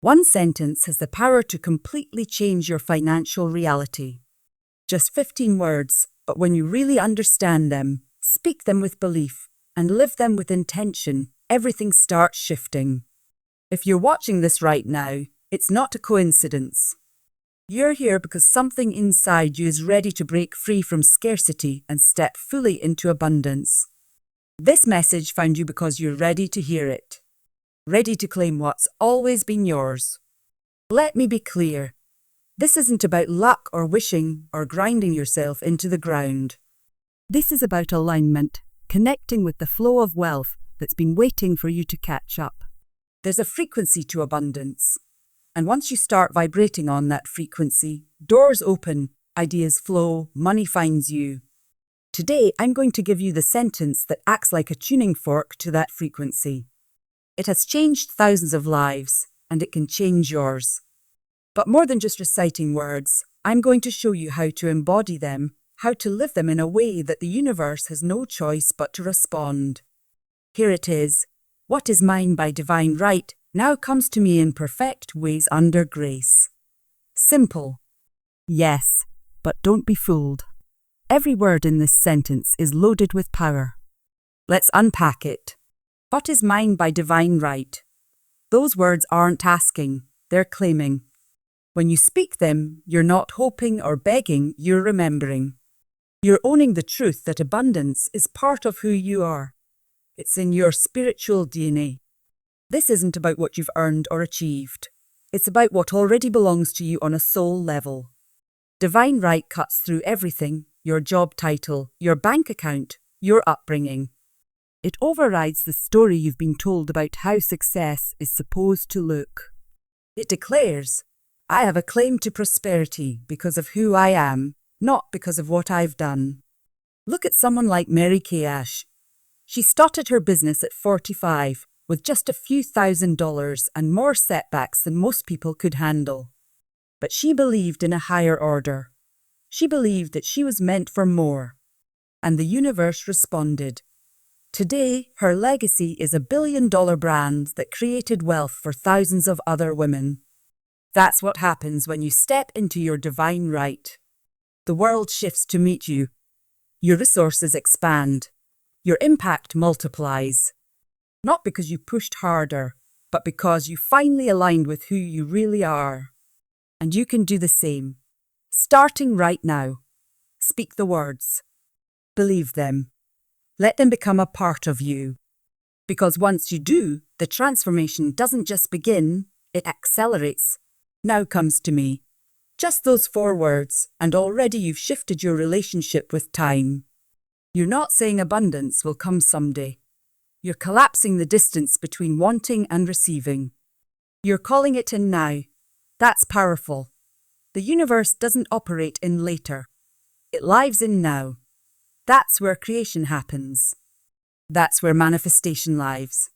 One sentence has the power to completely change your financial reality. Just 15 words, but when you really understand them, speak them with belief, and live them with intention, everything starts shifting. If you're watching this right now, it's not a coincidence. You're here because something inside you is ready to break free from scarcity and step fully into abundance. This message found you because you're ready to hear it. Ready to claim what's always been yours. Let me be clear. This isn't about luck or wishing or grinding yourself into the ground. This is about alignment, connecting with the flow of wealth that's been waiting for you to catch up. There's a frequency to abundance. And once you start vibrating on that frequency, doors open, ideas flow, money finds you. Today, I'm going to give you the sentence that acts like a tuning fork to that frequency. It has changed thousands of lives, and it can change yours. But more than just reciting words, I'm going to show you how to embody them, how to live them in a way that the universe has no choice but to respond. Here it is. What is mine by divine right now comes to me in perfect ways under grace. Simple. Yes, but don't be fooled. Every word in this sentence is loaded with power. Let's unpack it. What is mine by divine right? Those words aren't asking, they're claiming. When you speak them, you're not hoping or begging, you're remembering. You're owning the truth that abundance is part of who you are. It's in your spiritual DNA. This isn't about what you've earned or achieved. It's about what already belongs to you on a soul level. Divine right cuts through everything, your job title, your bank account, your upbringing. It overrides the story you've been told about how success is supposed to look. It declares, I have a claim to prosperity because of who I am, not because of what I've done. Look at someone like Mary Kay Ash. She started her business at 45 with just a few $1,000s and more setbacks than most people could handle. But she believed in a higher order. She believed that she was meant for more. And the universe responded. Today, her legacy is a billion-dollar brand that created wealth for thousands of other women. That's what happens when you step into your divine right. The world shifts to meet you. Your resources expand. Your impact multiplies. Not because you pushed harder, but because you finally aligned with who you really are. And you can do the same. Starting right now. Speak the words. Believe them. Let them become a part of you. Because once you do, the transformation doesn't just begin, it accelerates. Now comes to me. Just those 4 words, and already you've shifted your relationship with time. You're not saying abundance will come someday. You're collapsing the distance between wanting and receiving. You're calling it in now. That's powerful. The universe doesn't operate in later. It lives in now. That's where creation happens. That's where manifestation lives.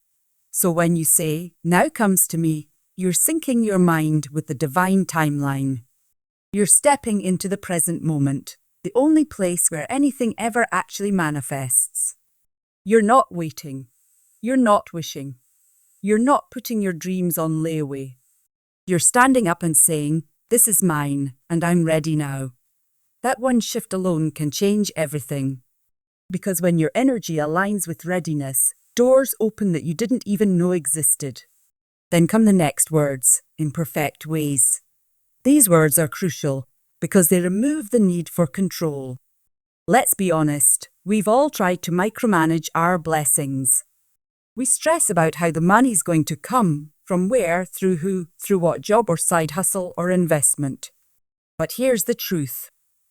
So when you say, now comes to me, you're syncing your mind with the divine timeline. You're stepping into the present moment, the only place where anything ever actually manifests. You're not waiting. You're not wishing. You're not putting your dreams on layaway. You're standing up and saying, this is mine, and I'm ready now. That one shift alone can change everything. Because when your energy aligns with readiness, doors open that you didn't even know existed. Then come the next words, in perfect ways. These words are crucial because they remove the need for control. Let's be honest, we've all tried to micromanage our blessings. We stress about how the money's going to come, from where, through who, through what job or side hustle or investment. But here's the truth.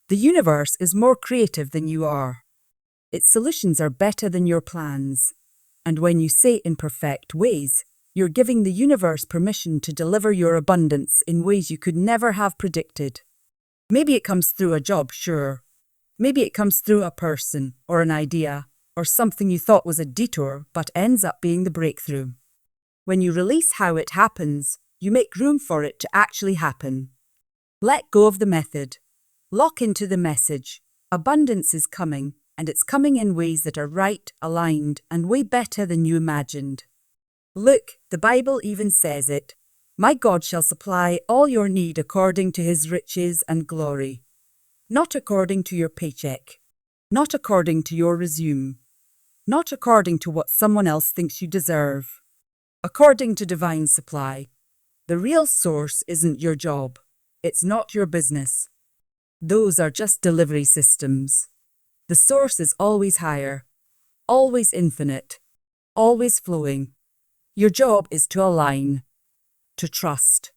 The universe is more creative than you are. Its solutions are better than your plans. And when you say in perfect ways, you're giving the universe permission to deliver your abundance in ways you could never have predicted. Maybe it comes through a job, sure. Maybe it comes through a person, or an idea, or something you thought was a detour but ends up being the breakthrough. When you release how it happens, you make room for it to actually happen. Let go of the method. Lock into the message. Abundance is coming, and it's coming in ways that are right, aligned, and way better than you imagined. Look, the Bible even says it. My God shall supply all your need according to his riches and glory. Not according to your paycheck. Not according to your resume. Not according to what someone else thinks you deserve. According to divine supply. The real source isn't your job. It's not your business. Those are just delivery systems. The source is always higher, always infinite, always flowing. Your job is to align, to trust,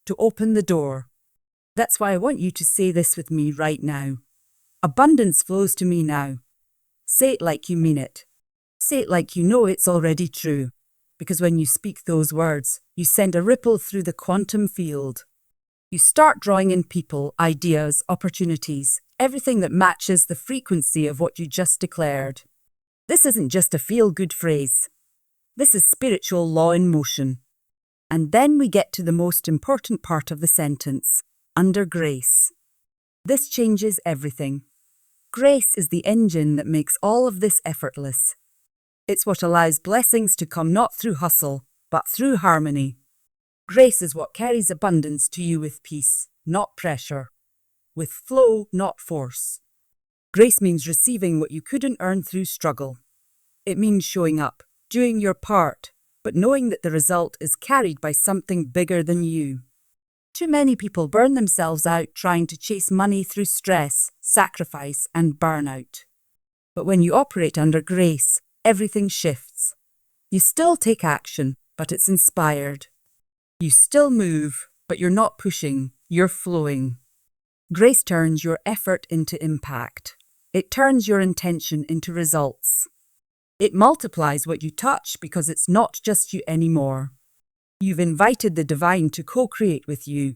to open the door. That's why I want you to say this with me right now. Abundance flows to me now. Say it like you mean it. Say it like you know it's already true. Because when you speak those words, you send a ripple through the quantum field. You start drawing in people, ideas, opportunities, everything that matches the frequency of what you just declared. This isn't just a feel-good phrase. This is spiritual law in motion. And then we get to the most important part of the sentence, under grace. This changes everything. Grace is the engine that makes all of this effortless. It's what allows blessings to come not through hustle, but through harmony. Grace is what carries abundance to you with peace, not pressure. With flow, not force. Grace means receiving what you couldn't earn through struggle. It means showing up, doing your part, but knowing that the result is carried by something bigger than you. Too many people burn themselves out trying to chase money through stress, sacrifice, and burnout. But when you operate under grace, everything shifts. You still take action, but it's inspired. You still move, but you're not pushing, you're flowing. Grace turns your effort into impact. It turns your intention into results. It multiplies what you touch because it's not just you anymore. You've invited the divine to co-create with you.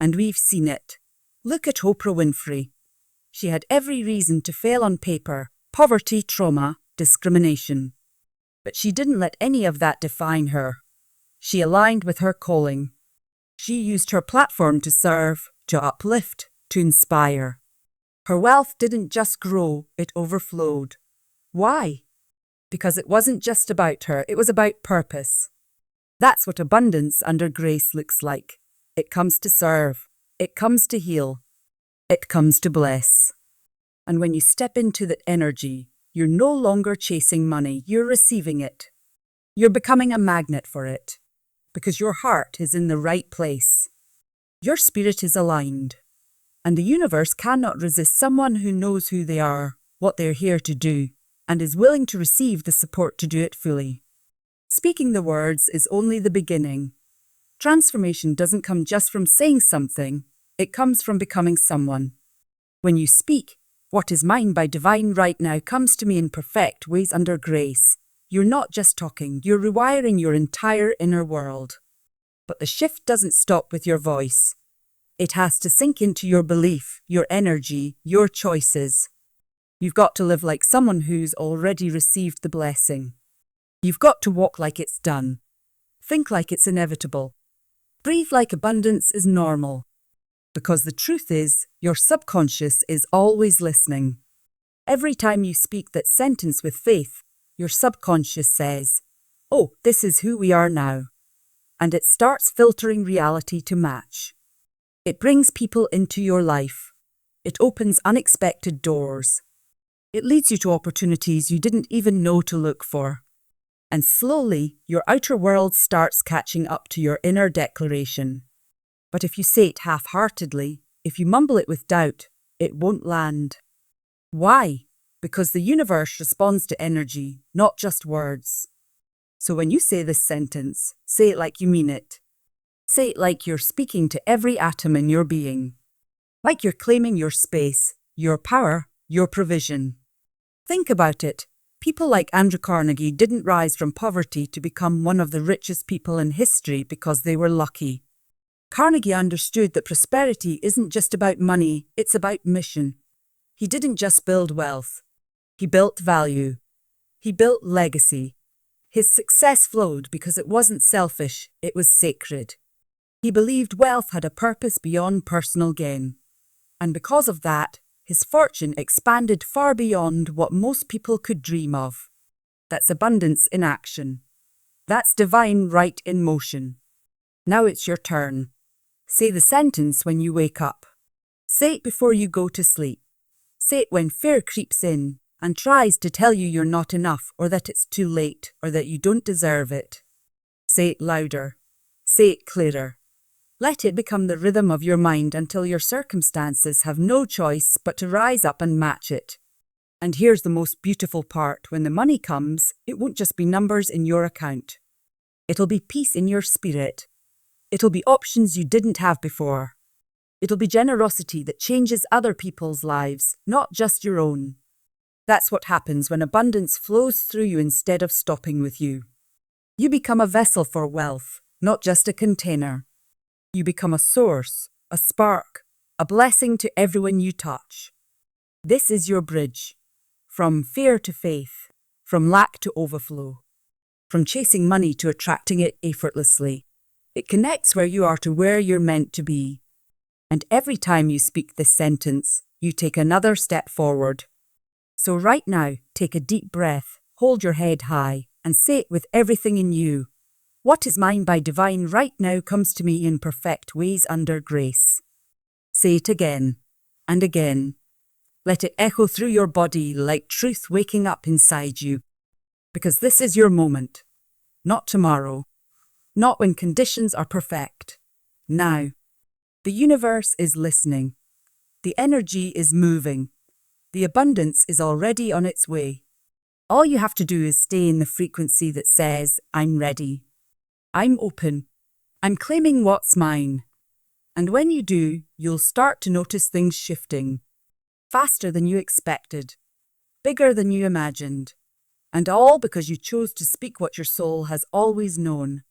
And we've seen it. Look at Oprah Winfrey. She had every reason to fail on paper: poverty, trauma, discrimination. But she didn't let any of that define her. She aligned with her calling. She used her platform to serve, to uplift, to inspire. Her wealth didn't just grow, it overflowed. Why? Because it wasn't just about her, it was about purpose. That's what abundance under grace looks like. It comes to serve. It comes to heal. It comes to bless. And when you step into that energy, you're no longer chasing money, you're receiving it. You're becoming a magnet for it, because your heart is in the right place. Your spirit is aligned, and the universe cannot resist someone who knows who they are, what they're here to do, and is willing to receive the support to do it fully. Speaking the words is only the beginning. Transformation doesn't come just from saying something, it comes from becoming someone. When you speak, what is mine by divine right now comes to me in perfect ways under grace. You're not just talking, you're rewiring your entire inner world. But the shift doesn't stop with your voice. It has to sink into your belief, your energy, your choices. You've got to live like someone who's already received the blessing. You've got to walk like it's done. Think like it's inevitable. Breathe like abundance is normal. Because the truth is, your subconscious is always listening. Every time you speak that sentence with faith, your subconscious says, "Oh, this is who we are now." And it starts filtering reality to match. It brings people into your life. It opens unexpected doors. It leads you to opportunities you didn't even know to look for. And slowly, your outer world starts catching up to your inner declaration. But if you say it half-heartedly, if you mumble it with doubt, it won't land. Why? Because the universe responds to energy, not just words. So when you say this sentence, say it like you mean it. Say it like you're speaking to every atom in your being. Like you're claiming your space, your power, your provision. Think about it. People like Andrew Carnegie didn't rise from poverty to become one of the richest people in history because they were lucky. Carnegie understood that prosperity isn't just about money, it's about mission. He didn't just build wealth. He built value. He built legacy. His success flowed because it wasn't selfish, it was sacred. He believed wealth had a purpose beyond personal gain. And because of that, his fortune expanded far beyond what most people could dream of. That's abundance in action. That's divine right in motion. Now it's your turn. Say the sentence when you wake up. Say it before you go to sleep. Say it when fear creeps in and tries to tell you you're not enough, or that it's too late, or that you don't deserve it. Say it louder. Say it clearer. Let it become the rhythm of your mind until your circumstances have no choice but to rise up and match it. And here's the most beautiful part. When the money comes, it won't just be numbers in your account. It'll be peace in your spirit. It'll be options you didn't have before. It'll be generosity that changes other people's lives, not just your own. That's what happens when abundance flows through you instead of stopping with you. You become a vessel for wealth, not just a container. You become a source, a spark, a blessing to everyone you touch. This is your bridge. From fear to faith, from lack to overflow, from chasing money to attracting it effortlessly. It connects where you are to where you're meant to be. And every time you speak this sentence, you take another step forward. So right now, take a deep breath, hold your head high, and say it with everything in you. What is mine by divine right now comes to me in perfect ways under grace. Say it again and again. Let it echo through your body like truth waking up inside you. Because this is your moment. Not tomorrow. Not when conditions are perfect. Now. The universe is listening. The energy is moving. The abundance is already on its way. All you have to do is stay in the frequency that says, I'm ready. I'm open. I'm claiming what's mine. And when you do, you'll start to notice things shifting. Faster than you expected. Bigger than you imagined. And all because you chose to speak what your soul has always known.